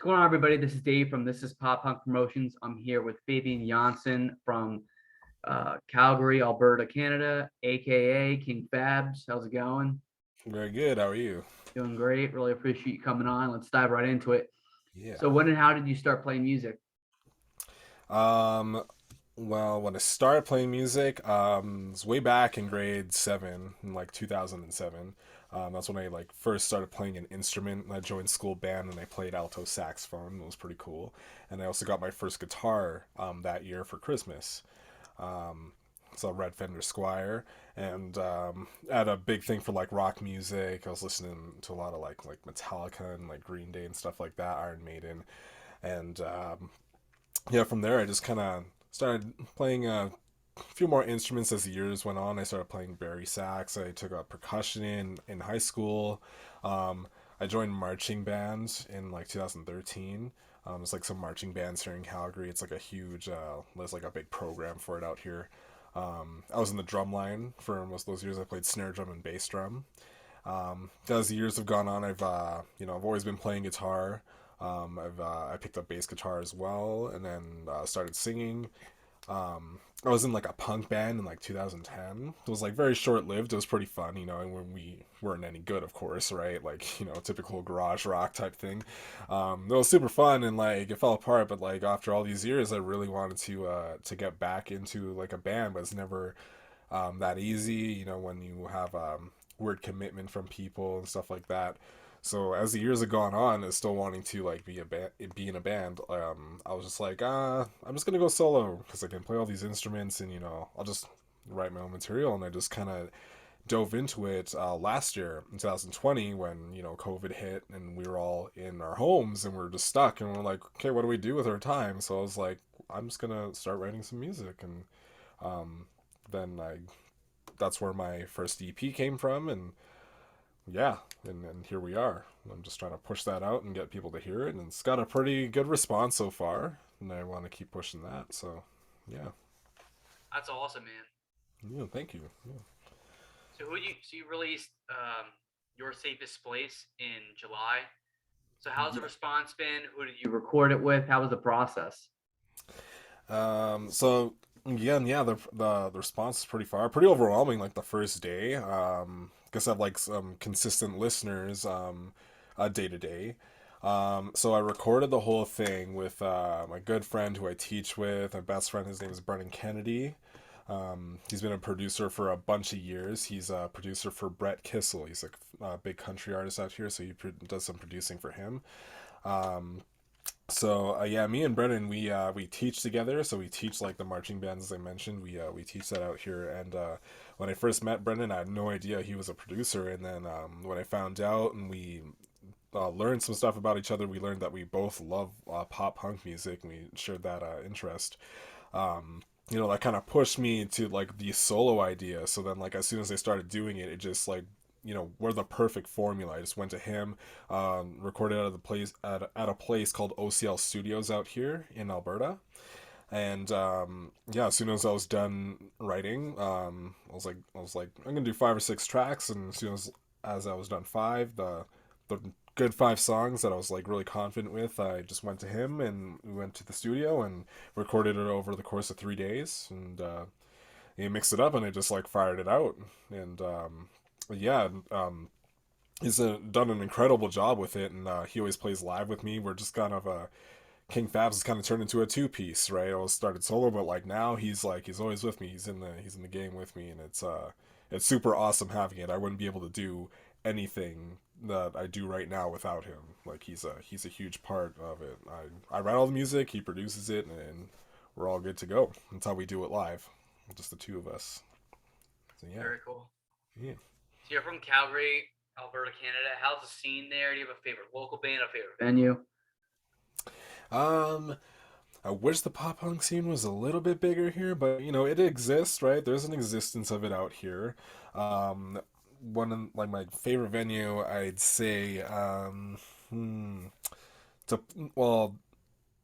What's going on, everybody? This is Dave from This Is Pop Punk Promotions. I'm here with Fabian Janssen from Calgary, Alberta, Canada, aka King Fabbs. How's it going? Very good. How are you? Doing great. Really appreciate you coming on. Let's dive right into it. Yeah. So, when and how did you start playing music? Um, well, when I started playing music, it was way back in grade seven, in like 2007. That's when I like first started playing an instrument. I joined school band and I played alto saxophone. It was pretty cool. And I also got my first guitar that year for Christmas. Um, it's a Red Fender Squire, and I had a big thing for like rock music. I was listening to a lot of like Metallica and like Green Day and stuff like that, Iron Maiden, and yeah, from there I just kind of started playing a few more instruments as the years went on. I started playing bari sax. I took up percussion in high school. Um, I joined marching bands in like 2013. There's like some marching bands here in Calgary. It's like a huge, there's like a big program for it out here. I was in the drum line for most of those years. I played snare drum and bass drum. As the years have gone on, I've always been playing guitar. I picked up bass guitar as well, and then started singing. I was in like a punk band in like 2010. It was like very short lived. It was pretty fun, and when we weren't any good, of course, right? Like, typical garage rock type thing. It was super fun and like it fell apart, but like after all these years, I really wanted to get back into like a band, but it's never that easy, when you have weird commitment from people and stuff like that. So as the years have gone on, and still wanting to like be in a band, I was just like, I'm just gonna go solo because I can play all these instruments, and I'll just write my own material. And I just kind of dove into it last year in 2020 when COVID hit and we were all in our homes and we are just stuck and we're like, okay, what do we do with our time? So I was like, I'm just gonna start writing some music, and um, then I that's where my first EP came from, and yeah, and here we are. I'm just trying to push that out and get people to hear it, and it's got a pretty good response so far, and I want to keep pushing that. So, yeah, That's awesome, man. yeah, thank you. Yeah. So you released Your Safest Place in July. So, how's the Yeah. response been? Who did you record it with? How was the process? So again, yeah, the response is pretty far, pretty overwhelming. Like the first day, guess I have like some consistent listeners, day to day. So I recorded the whole thing with my good friend who I teach with. My best friend, his name is Brennan Kennedy. He's been a producer for a bunch of years. He's a producer for Brett Kissel. He's a big country artist out here, so does some producing for him. Um, so yeah, me and Brennan, we teach together. So we teach like the marching bands as I mentioned. We teach that out here. And when I first met Brennan, I had no idea he was a producer. And then when I found out and we learned some stuff about each other, we learned that we both love pop punk music, and we shared that interest. That kind of pushed me to like the solo idea. So then, like as soon as I started doing it, it just like we're the perfect formula. I just went to him, recorded at at a place called OCL Studios out here in Alberta, and yeah, as soon as I was done writing, I was like, I'm gonna do 5 or 6 tracks, and as I was done five, the good 5 songs that I was like really confident with, I just went to him and we went to the studio and recorded it over the course of 3 days, and he mixed it up and I just like fired it out, and yeah, he's done an incredible job with it, and he always plays live with me. We're just kind of King Fabbs has kind of turned into a two-piece, right? I was started solo, but like now he's always with me. He's in the game with me, and it's super awesome having it. I wouldn't be able to do anything that I do right now without him. Like he's a huge part of it. I write all the music, he produces it, and we're all good to go. That's how we do it live, just the two of us. So yeah, Very cool. yeah. So you're from Calgary, Alberta, Canada. How's the scene there? Do you have a favorite local band, a favorite venue? Um, I wish the pop punk scene was a little bit bigger here, but it exists, right? There's an existence of it out here. Um, One of like my favorite venue, I'd say, to well,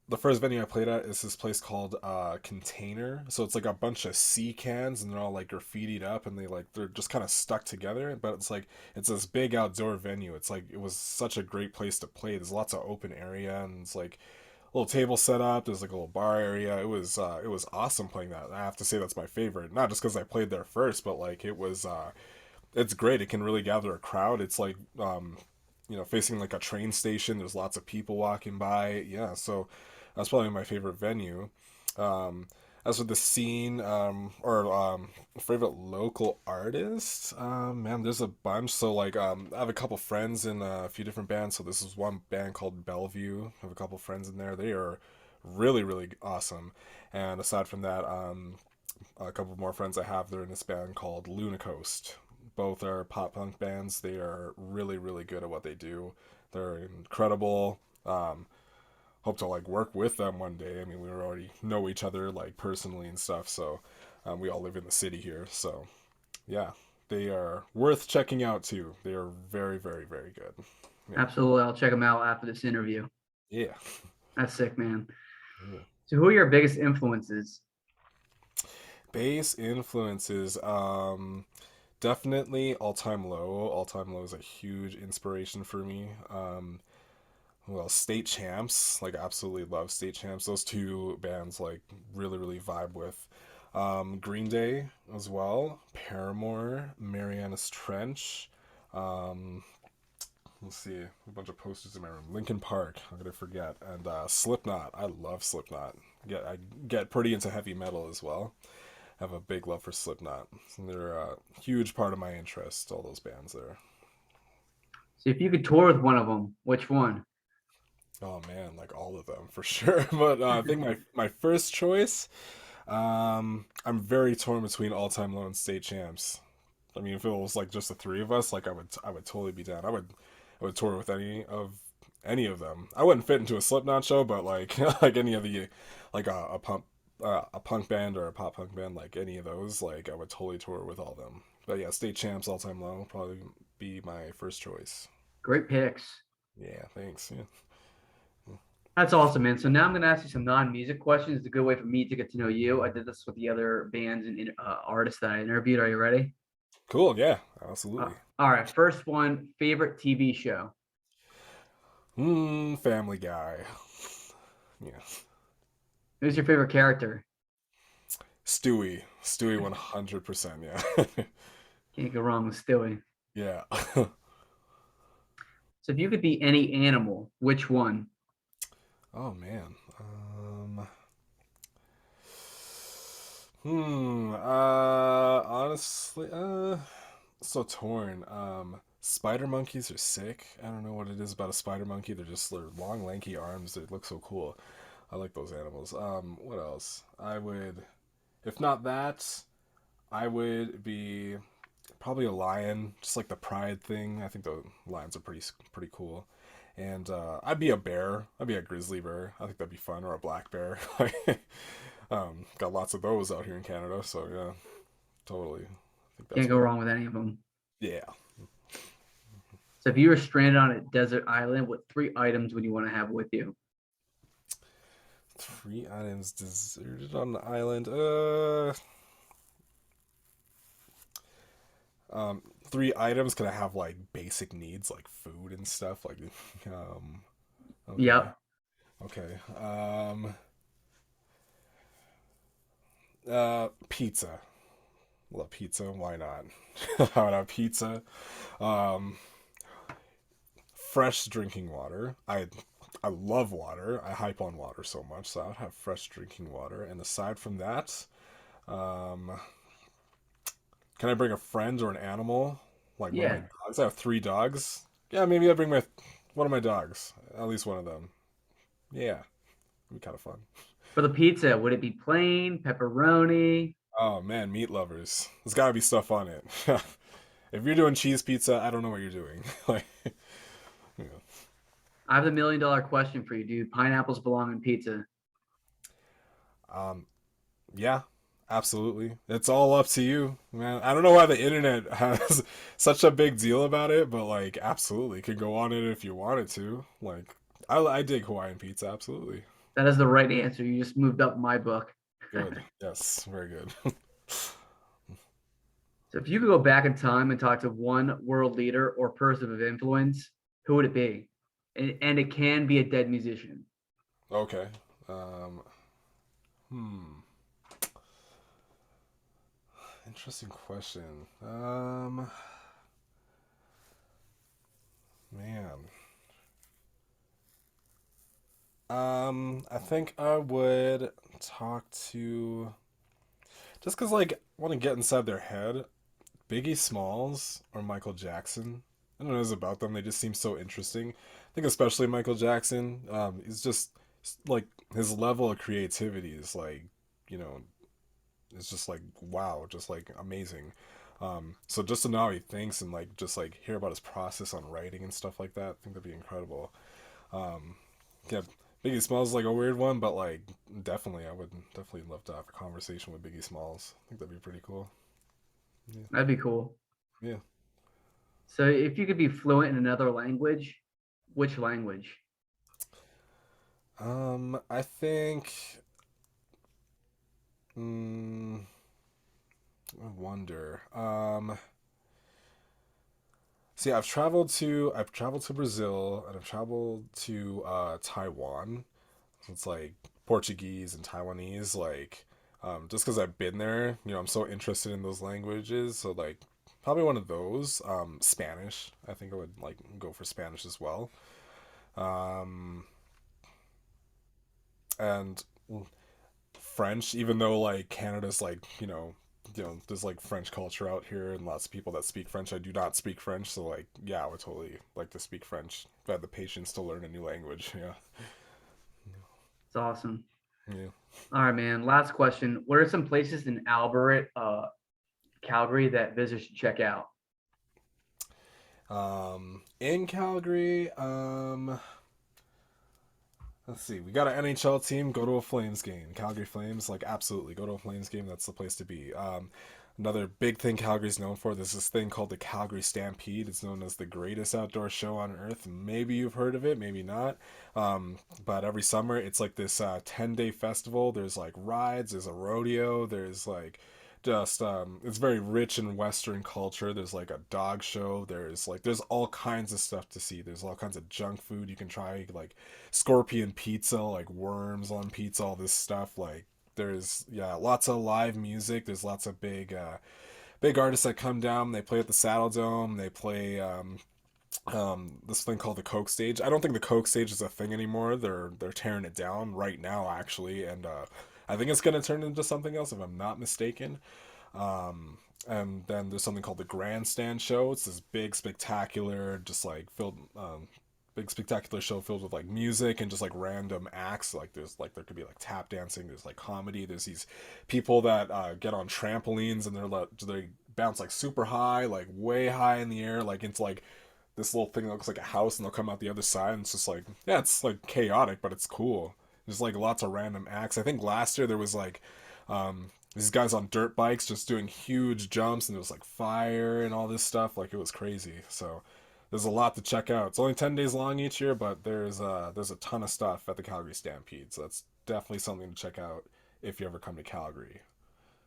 the first venue I played at is this place called Container. So it's like a bunch of sea cans and they're all like graffitied up and they're just kind of stuck together. But it's like it's this big outdoor venue. It's like it was such a great place to play. There's lots of open area and it's like a little table set up. There's like a little bar area. It was awesome playing that. I have to say that's my favorite. Not just because I played there first, but like it's great. It can really gather a crowd. It's like facing like a train station. There's lots of people walking by. Yeah, so that's probably my favorite venue. Um, as for the scene, or favorite local artist, man, there's a bunch. So like, I have a couple friends in a few different bands. So this is one band called Bellevue. I have a couple friends in there. They are really, really awesome. And aside from that, a couple more friends I have, they're in this band called Luna Coast. Both are pop punk bands. They are really, really good at what they do. They're incredible. Hope to like work with them one day. I mean, we already know each other like personally and stuff, so we all live in the city here. So yeah, they are worth checking out too. They are very, very, very good. Yeah, Absolutely. I'll check them out after this interview. yeah. That's sick, man. Yeah. So who are your biggest influences? Bass influences. Definitely All Time Low. All Time Low is a huge inspiration for me. Well, State Champs, like absolutely love State Champs. Those two bands like really really vibe with. Green Day as well, Paramore, Mariana's Trench. Um, let's see, a bunch of posters in my room. Linkin Park, I'm gonna forget, and Slipknot. I love Slipknot. I get pretty into heavy metal as well. I have a big love for Slipknot. They're a huge part of my interest. All those bands there. So if you could tour with one of them, which one? Oh man, like all of them for sure. But I think my first choice, I'm very torn between All Time Low and State Champs. I mean, if it was like just the three of us, like I would totally be down. I would tour with any of them. I wouldn't fit into a Slipknot show, but like like any of the like a punk band or a pop punk band, like any of those, like I would totally tour with all of them. But yeah, State Champs, All Time Low, probably be my first choice. Great picks. Yeah, thanks. Yeah. That's awesome, man. So now I'm going to ask you some non-music questions. It's a good way for me to get to know you. I did this with the other bands and artists that I interviewed. Are you ready? Cool. Yeah, Uh, absolutely. all right. First one, favorite TV show. Family Guy. Yeah. Who's your favorite character? Stewie. Stewie 100%. Yeah. Can't go wrong with Stewie. Yeah. So if you could be any animal, which one? Oh man. Honestly, so torn. Spider monkeys are sick. I don't know what it is about a spider monkey. They're long, lanky arms. They look so cool. I like those animals. What else? If not that, I would be probably a lion. Just like the pride thing. I think the lions are pretty cool. And I'd be a bear. I'd be a grizzly bear. I think that'd be fun, or a black bear. Got lots of those out here in Canada, so yeah, totally. I think Can't that's go what. wrong with any of them. Yeah. So if you were stranded on a desert island, what three items would you want to have with you? Three items deserted on the island. Three items. Can I have like basic needs like food and stuff? Like, um, okay, Yep. okay. Pizza. Love pizza. Why not? How about pizza? Um, Fresh drinking water. I love water. I hype on water so much, so I would have fresh drinking water. And aside from that, um, can I bring a friend or an animal? Like one of my Yeah. dogs. I have three dogs. Yeah, maybe I bring my one of my dogs. At least one of them. Yeah, it'd be kind of fun. For the pizza, would it be plain, pepperoni? Oh man, meat lovers. There's got to be stuff on it. If you're doing cheese pizza, I don't know what you're doing. Like, yeah. I have the $1 million question for you, dude. Pineapples belong in pizza. Um, yeah, absolutely. It's all up to you, man. I don't know why the internet has such a big deal about it, but like, absolutely, could go on it if you wanted to. Like, I dig Hawaiian pizza, absolutely. That is the right answer. You just moved up my book. Good. Yes, very good. So if you could go back in time and talk to one world leader or person of influence, who would it be? And it can be a dead musician. Okay. Um, hmm. Interesting question. Man. I think I would talk to just because like I want to get inside their head. Biggie Smalls or Michael Jackson. I don't know what it's about them. They just seem so interesting. I think especially Michael Jackson. He's just like his level of creativity is like, you know, it's just like wow, just like amazing. So just to know how he thinks and like just like hear about his process on writing and stuff like that, I think that'd be incredible. Um, yeah, Biggie Smalls is like a weird one, but like definitely, I would definitely love to have a conversation with Biggie Smalls. I think that'd be pretty cool. Yeah, That'd be cool. yeah. So if you could be fluent in another language, which language? I think. Mm, I wonder. See, I've traveled to Brazil and I've traveled to Taiwan. It's like Portuguese and Taiwanese, like just because I've been there, you know, I'm so interested in those languages. So like probably one of those. Spanish. I think I would like go for Spanish as well. Um, and French, even though like Canada's like, there's like French culture out here and lots of people that speak French. I do not speak French, so like, yeah, I would totally like to speak French if I had the patience to learn a new language. Yeah. It's awesome. Yeah. All right, man. Last question. What are some places in Alberta, Calgary that visitors should check out? In Calgary, let's see. We got an NHL team. Go to a Flames game. Calgary Flames, like absolutely go to a Flames game. That's the place to be. Another big thing Calgary's known for. There's this thing called the Calgary Stampede. It's known as the greatest outdoor show on earth. Maybe you've heard of it, maybe not. But every summer, it's like this 10-day festival. There's like rides. There's a rodeo. There's like just it's very rich in Western culture. There's like a dog show. There's all kinds of stuff to see. There's all kinds of junk food you can try, like scorpion pizza, like worms on pizza, all this stuff. Like there's yeah, lots of live music. There's lots of big artists that come down. They play at the Saddle Dome. They play this thing called the Coke Stage. I don't think the Coke Stage is a thing anymore. They're tearing it down right now actually, and I think it's gonna turn into something else if I'm not mistaken. And then there's something called the Grandstand Show. It's this big spectacular, just like filled, big spectacular show filled with like music and just like random acts. There could be like tap dancing. There's like comedy. There's these people that get on trampolines and they bounce like super high, like way high in the air, like into like this little thing that looks like a house, and they'll come out the other side. And it's just like yeah, it's like chaotic, but it's cool. There's like lots of random acts. I think last year there was like these guys on dirt bikes just doing huge jumps, and there was like fire and all this stuff. Like it was crazy. So there's a lot to check out. It's only 10 days long each year, but there's a ton of stuff at the Calgary Stampede. So that's definitely something to check out if you ever come to Calgary.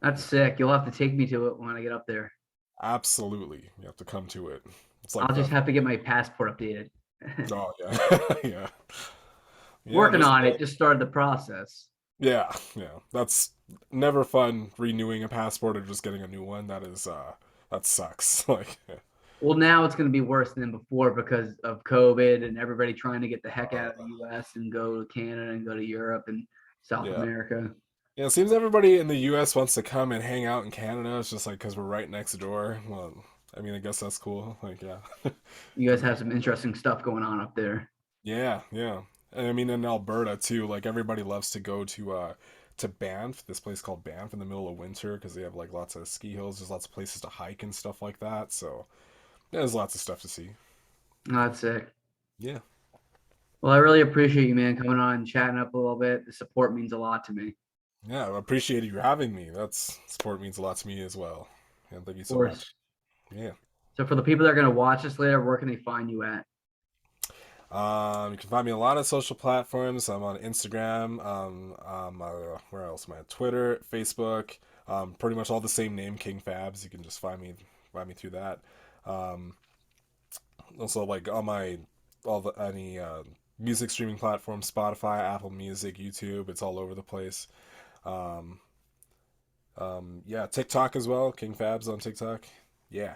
That's sick. You'll have to take me to it when I get up there. Absolutely, you have to come to it. It's like I'll the just have to get my passport updated. oh yeah yeah yeah. Working There's on it, just started the process. yeah yeah. That's never fun renewing a passport or just getting a new one. That sucks. Like Well, now it's going to be worse than before because of COVID and everybody trying to get the heck out of the uh, US and go to Canada and go to Europe and South yeah. America. Yeah, it seems everybody in the U.S. wants to come and hang out in Canada. It's just like because we're right next door. Well, I mean, I guess that's cool. Like, yeah, You guys have some interesting stuff going on up there. yeah, yeah. And I mean, in Alberta too. Like, everybody loves to go to Banff, this place called Banff in the middle of winter because they have like lots of ski hills. There's lots of places to hike and stuff like that. So yeah, there's lots of stuff to see. Oh, that's sick. Yeah, Well, I really appreciate you, man, coming on and chatting up a little bit. The support means a lot to me. Of yeah. I appreciate you having me. That's support means a lot to me as well. And thank you so course. much. Yeah. So, for the people that are going to watch this later, where can they find you at? You can find me on a lot of social platforms. I'm on Instagram. Where else am I? Twitter, Facebook. Pretty much all the same name, King Fabbs. You can just find me through that. Um, Also, like on my all the any music streaming platforms, Spotify, Apple Music, YouTube. It's all over the place. Um, yeah, TikTok as well. King Fabs on TikTok. Yeah,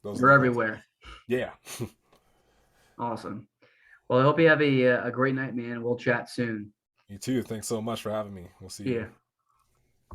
those are You're the places. everywhere. Yeah, Awesome. Well, I hope you have a great night, man. We'll chat soon. you too. Thanks so much for having me. We'll see See you. ya.